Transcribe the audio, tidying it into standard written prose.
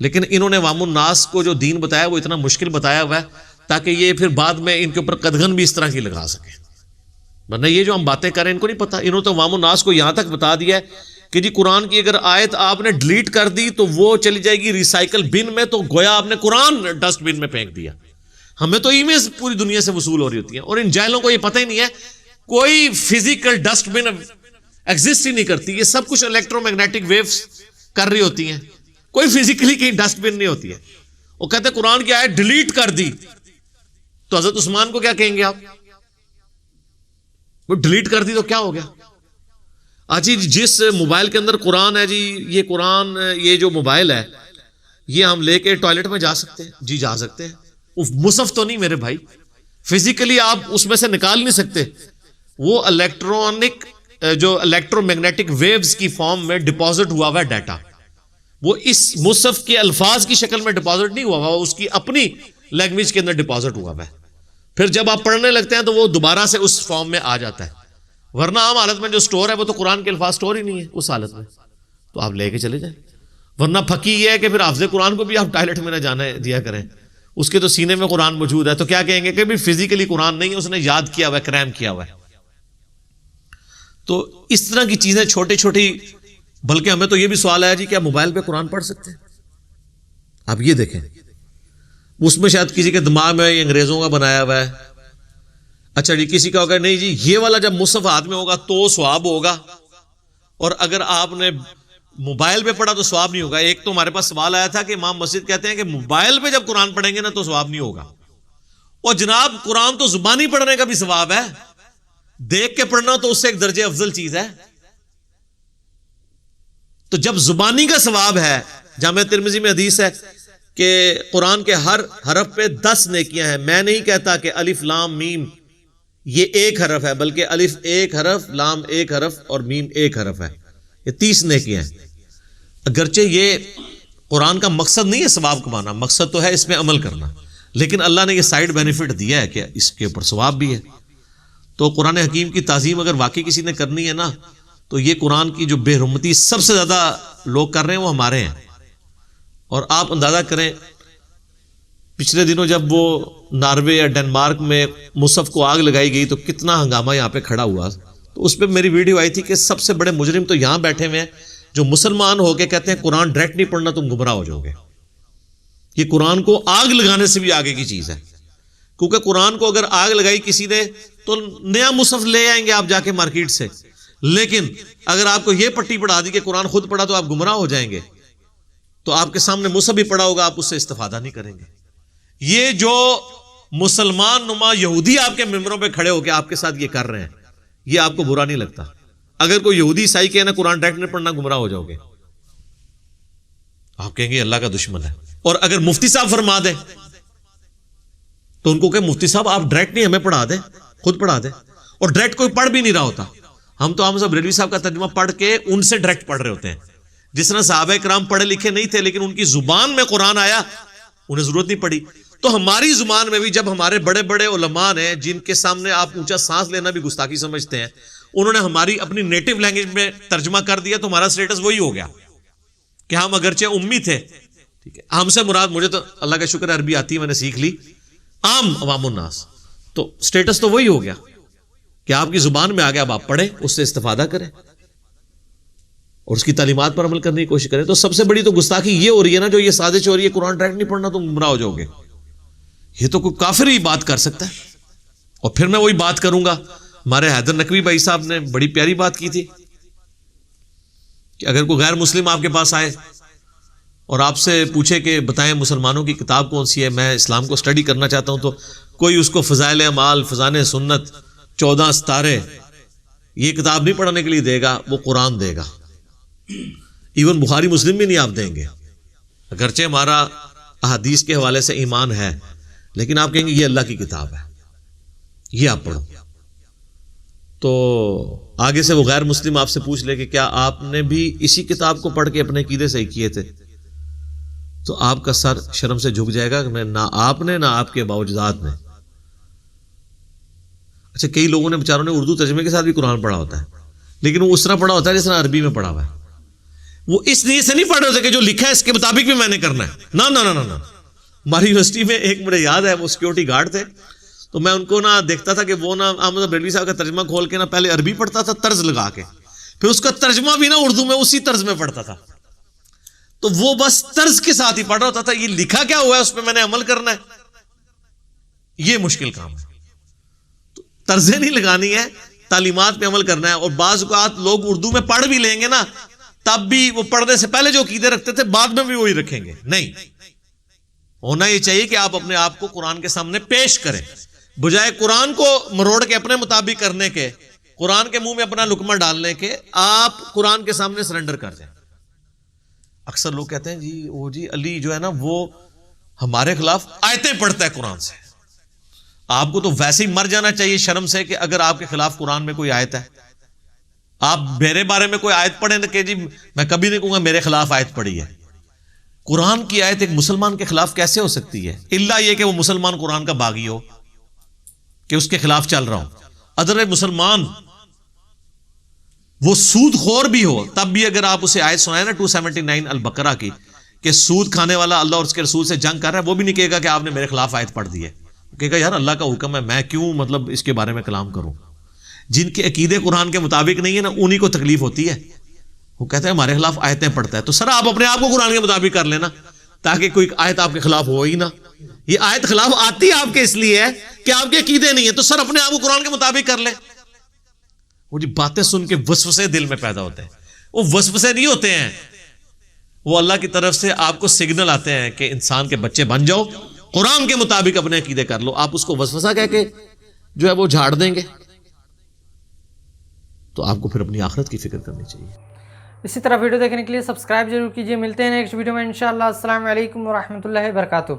لیکن انہوں نے عوام الناس کو جو دین بتایا وہ اتنا مشکل بتایا ہوا ہے تاکہ یہ پھر بعد میں ان کے اوپر قدغن بھی اس طرح کی لگا سکیں. ورنہ یہ جو ہم باتیں کریں ان کو نہیں پتا. انہوں نے تو عوام الناس کو یہاں تک بتا دیا ہے کہ جی قرآن کی اگر آیت آپ نے ڈیلیٹ کر دی تو وہ چلی جائے گی ریسائیکل بن میں, تو گویا آپ نے قرآن ڈسٹ بن میں پھینک دیا. ہمیں تو ای میلز پوری دنیا سے وصول ہو رہی ہوتی ہیں اور ان جاہلوں کو یہ پتہ ہی نہیں ہے کوئی فزیکل ڈسٹ بن ایگزسٹ ہی نہیں کرتی. یہ سب کچھ الیکٹرو میگنیٹک ویوز کر رہی ہوتی ہیں, کوئی فزیکلی کہیں ڈسٹ بن نہیں ہوتی ہے. وہ کہتے ہیں قرآن کی آیت ڈیلیٹ کر دی, تو حضرت عثمان کو کیا کہیں گے آپ؟ وہ ڈیلیٹ کر دی تو کیا ہو گیا؟ جی جس موبائل کے اندر قرآن ہے جی, یہ قرآن, یہ جو موبائل ہے یہ ہم لے کے ٹوائلٹ میں جا سکتے ہیں؟ جی جا سکتے ہیں. مصحف تو نہیں میرے بھائی, فزیکلی آپ اس میں سے نکال نہیں سکتے. وہ الیکٹرانک جو الیکٹرو میگنیٹک ویوز کی فارم میں ڈپازٹ ہوا ہوا ڈیٹا, وہ اس مصحف کے الفاظ کی شکل میں ڈپازٹ نہیں ہوا ہوا, اس کی اپنی لینگویج کے اندر ڈپازٹ ہوا ہوا ہے. پھر جب آپ پڑھنے لگتے ہیں تو وہ دوبارہ سے اس فارم میں آ جاتا ہے. ورنہ عام حالت میں جو سٹور ہے وہ تو قرآن کے الفاظ سٹور ہی نہیں ہے اس حالت میں, تو آپ لے کے چلے جائیں. ورنہ پھکی یہ ہے کہ پھر حافظ قرآن کو بھی آپ ٹوائلٹ میں نہ جانے دیا کریں, اس کے تو سینے میں قرآن موجود ہے, تو کیا کہیں گے کہ بھی فزیکلی قرآن نہیں ہے, اس نے یاد کیا ہوا ہے, کریم کیا ہوا ہے. تو اس طرح کی چیزیں چھوٹی چھوٹی. بلکہ ہمیں تو یہ بھی سوال آیا جی کیا موبائل پہ قرآن پڑھ سکتے ہیں؟ آپ یہ دیکھیں, اس میں شاید کسی کے دماغ میں یہ انگریزوں کا بنایا ہوا ہے. اچھا جی کسی کا ہوگا نہیں جی یہ والا جب مصحف ہاتھ میں ہوگا تو ثواب ہوگا, اور اگر آپ نے موبائل پہ پڑھا تو ثواب نہیں ہوگا. ایک تو ہمارے پاس سوال آیا تھا کہ امام مسجد کہتے ہیں کہ موبائل پہ جب قرآن پڑھیں گے نا تو ثواب نہیں ہوگا. اور جناب قرآن تو زبانی پڑھنے کا بھی ثواب ہے, دیکھ کے پڑھنا تو اس سے ایک درجے افضل چیز ہے. تو جب زبانی کا ثواب ہے, جامعہ ترمذی میں حدیث ہے کہ قرآن کے ہر حرف پہ 10 نیکیاں ہیں. میں نہیں کہتا کہ الف لام میم یہ ایک حرف ہے, بلکہ الف ایک حرف, لام ایک حرف اور میم ایک حرف ہے, یہ 30 نیکیاں ہیں. اگرچہ یہ قرآن کا مقصد نہیں ہے ثواب کمانا, مقصد تو ہے اس میں عمل کرنا, لیکن اللہ نے یہ سائیڈ بینیفٹ دیا ہے کہ اس کے اوپر ثواب بھی ہے. تو قرآن حکیم کی تعظیم اگر واقعی کسی نے کرنی ہے نا, تو یہ قرآن کی جو بے حرمتی سب سے زیادہ لوگ کر رہے ہیں وہ ہمارے ہیں. اور آپ اندازہ کریں پچھلے دنوں جب وہ ناروے یا ڈنمارک میں مصحف کو آگ لگائی گئی تو کتنا ہنگامہ یہاں پہ کھڑا ہوا. تو اس پہ میری ویڈیو آئی تھی کہ سب سے بڑے مجرم تو یہاں بیٹھے ہوئے ہیں جو مسلمان ہو کے کہتے ہیں قرآن ڈائریکٹ نہیں پڑھنا تم گمراہ ہو جاؤ گے. یہ قرآن کو آگ لگانے سے بھی آگے کی چیز ہے, کیونکہ قرآن کو اگر آگ لگائی کسی نے تو نیا مصحف لے آئیں گے آپ جا کے مارکیٹ سے, لیکن اگر آپ کو یہ پٹی پڑھا دی کہ قرآن خود پڑھا تو آپ گمراہ ہو جائیں گے, تو آپ کے سامنے مصحف بھی پڑھا ہوگا, آپ اس سے استفادہ نہیں کریں گے. یہ جو مسلمان نما یہودی آپ کے ممبروں پہ کھڑے ہو کے آپ کے ساتھ یہ کر رہے ہیں, یہ آپ کو برا نہیں لگتا؟ اگر کوئی یہودی عیسائی کہے نا قرآن ڈائریکٹ نہیں پڑھنا گمراہ ہو جاؤ گے, آپ کہیں گے اللہ کا دشمن ہے. اور اگر مفتی صاحب فرما دیں تو ان کو کہ مفتی صاحب آپ ڈائریکٹ نہیں ہمیں پڑھا دیں, خود پڑھا دیں. اور ڈائریکٹ کوئی پڑھ بھی نہیں رہا ہوتا, ہم تو ہم سب ریلوی صاحب کا ترجمہ پڑھ کے ان سے ڈائریکٹ پڑھ رہے ہوتے ہیں. جس طرح صحابہ کرام پڑھے لکھے نہیں تھے لیکن ان کی زبان میں قرآن آیا, انہیں ضرورت نہیں پڑی. تو ہماری زبان میں بھی جب ہمارے بڑے بڑے علماء ہیں جن کے سامنے آپ اونچا سانس لینا بھی گستاخی سمجھتے ہیں, انہوں نے ہماری اپنی نیٹو لینگویج میں ترجمہ کر دیا, تو ہمارا سٹیٹس وہی ہو گیا کہ ہم اگرچہ امی تھے, ٹھیک ہے, ہم سے مراد, مجھے تو اللہ کا شکر عربی آتی ہے, میں نے سیکھ لی, عام عوام الناس, تو سٹیٹس تو وہی ہو گیا کہ آپ کی زبان میں آ گیا, اب آپ پڑھیں, اس سے استفادہ کریں اور اس کی تعلیمات پر عمل کرنے کی کوشش کریں. تو سب سے بڑی تو گستاخی یہ ہو رہی ہے نا, جو یہ سازش ہو رہی ہے قرآن ڈائریکٹ نہیں پڑھنا تم گمراہ ہو جاؤ گے. یہ تو کوئی کافر ہی بات کر سکتا ہے. اور پھر میں وہی بات کروں گا, ہمارے حیدر نقوی بھائی صاحب نے بڑی پیاری بات کی تھی کہ اگر کوئی غیر مسلم آپ کے پاس آئے اور آپ سے پوچھے کہ بتائیں مسلمانوں کی کتاب کون سی ہے, میں اسلام کو سٹڈی کرنا چاہتا ہوں, تو کوئی اس کو فضائل اعمال, فضائل سنت, 14 ستارے یہ کتاب نہیں پڑھنے کے لیے دے گا, وہ قرآن دے گا. ایون بخاری مسلم بھی نہیں آپ دیں گے, اگرچہ ہمارا احادیث کے حوالے سے ایمان ہے, لیکن آپ کہیں گے یہ اللہ کی کتاب ہے, یہ آپ پڑھو. تو آگے سے وہ غیر مسلم آپ سے پوچھ لے کہ کیا آپ نے بھی اسی کتاب کو پڑھ کے اپنے عقیدے صحیح کیے تھے, تو آپ کا سر شرم سے جھک جائے گا کہ نہ آپ نے نہ آپ کے باوجداد نے. اچھا, کئی لوگوں نے بیچاروں نے اردو ترجمے کے ساتھ بھی قرآن پڑھا ہوتا ہے, لیکن وہ اس طرح پڑھا ہوتا ہے جس طرح عربی میں پڑھا ہوا ہے. وہ اس نیت سے نہیں پڑھ رہے ہوتے کہ جو لکھا ہے اس کے مطابق بھی میں نے کرنا ہے. نہ نہ نہ نہ. ہماری یونیورسٹی میں ایک مجھے یاد ہے، وہ سیکورٹی گارڈ تھے، تو میں ان کو نا دیکھتا تھا کہ وہ نا احمد بریلوی صاحب کا ترجمہ کھول کے نا پہلے عربی پڑھتا تھا طرز لگا کے، پھر اس کا ترجمہ بھی نا اردو میں اسی طرز میں پڑھتا تھا. تو وہ بس طرز کے ساتھ ہی پڑھ رہا ہوتا تھا، یہ لکھا کیا ہوا ہے اس پہ میں نے عمل کرنا ہے، یہ مشکل کام ہے. تو طرزیں نہیں لگانی ہے، تعلیمات پہ عمل کرنا ہے. اور بعض اوقات لوگ اردو میں پڑھ بھی لیں گے نا، تب بھی وہ پڑھنے سے پہلے جو عقیدے رکھتے تھے بعد میں بھی وہی رکھیں گے. نہیں، ہونا یہ چاہیے کہ آپ اپنے آپ کو قرآن کے سامنے پیش کریں، بجائے قرآن کو مروڑ کے اپنے مطابق کرنے کے، قرآن کے منہ میں اپنا لقمہ ڈالنے کے، آپ قرآن کے سامنے سرنڈر کر جائیں. اکثر لوگ کہتے ہیں جی وہ جی علی جو ہے نا وہ ہمارے خلاف آیتیں پڑھتا ہے قرآن سے. آپ کو تو ویسے ہی مر جانا چاہیے شرم سے کہ اگر آپ کے خلاف قرآن میں کوئی آیت ہے. آپ میرے بارے میں کوئی آیت پڑھیں کہ جی میں کبھی نہیں کہوں گا میرے خلاف آیت پڑھی ہے. قرآن کی آیت ایک مسلمان کے خلاف کیسے ہو سکتی ہے؟ الا یہ کہ وہ مسلمان قرآن کا باغی ہو، کہ اس کے خلاف چل رہا ہوں. ادر مسلمان وہ سود خور بھی ہو، تب بھی اگر آپ اسے آیت سنائیں نا 279 البقرہ کی کہ سود کھانے والا اللہ اور اس کے رسول سے جنگ کر رہا ہے، وہ بھی نہیں کہے گا کہ آپ نے میرے خلاف آیت پڑھ دی ہے. کہے گا یار اللہ کا حکم ہے، میں کیوں مطلب اس کے بارے میں کلام کروں. جن کے عقیدے قرآن کے مطابق نہیں ہے نا، انہی کو تکلیف ہوتی ہے. وہ کہتے ہیں ہمارے خلاف آیتیں پڑھتا ہے. تو سر آپ اپنے آپ کو قرآن کے مطابق کر لینا تاکہ کوئی آیت آپ کے خلاف ہو ہی نہ. یہ آیت خلاف آتی ہے آپ کے اس لیے ہے کہ آپ کے عقیدے نہیں ہے، تو سر اپنے آپ کو قرآن کے مطابق کر لیں. وہ جی باتیں سن کے وسوسے دل میں پیدا ہوتے ہیں، وہ وسوسے نہیں ہوتے ہیں، وہ اللہ کی طرف سے آپ کو سگنل آتے ہیں کہ انسان کے بچے بن جاؤ، قرآن کے مطابق اپنے عقیدے کر لو. آپ اس کو وسوسہ کہہ کے جو ہے وہ جھاڑ دیں گے، تو آپ کو پھر اپنی آخرت کی فکر کرنی چاہیے. اسی طرح ویڈیو دیکھنے کے لیے سبسکرائب ضرور کیجیے. ملتے ہیں نیکسٹ ویڈیو میں انشاءاللہ. السلام علیکم ورحمۃ اللہ وبرکاتہ.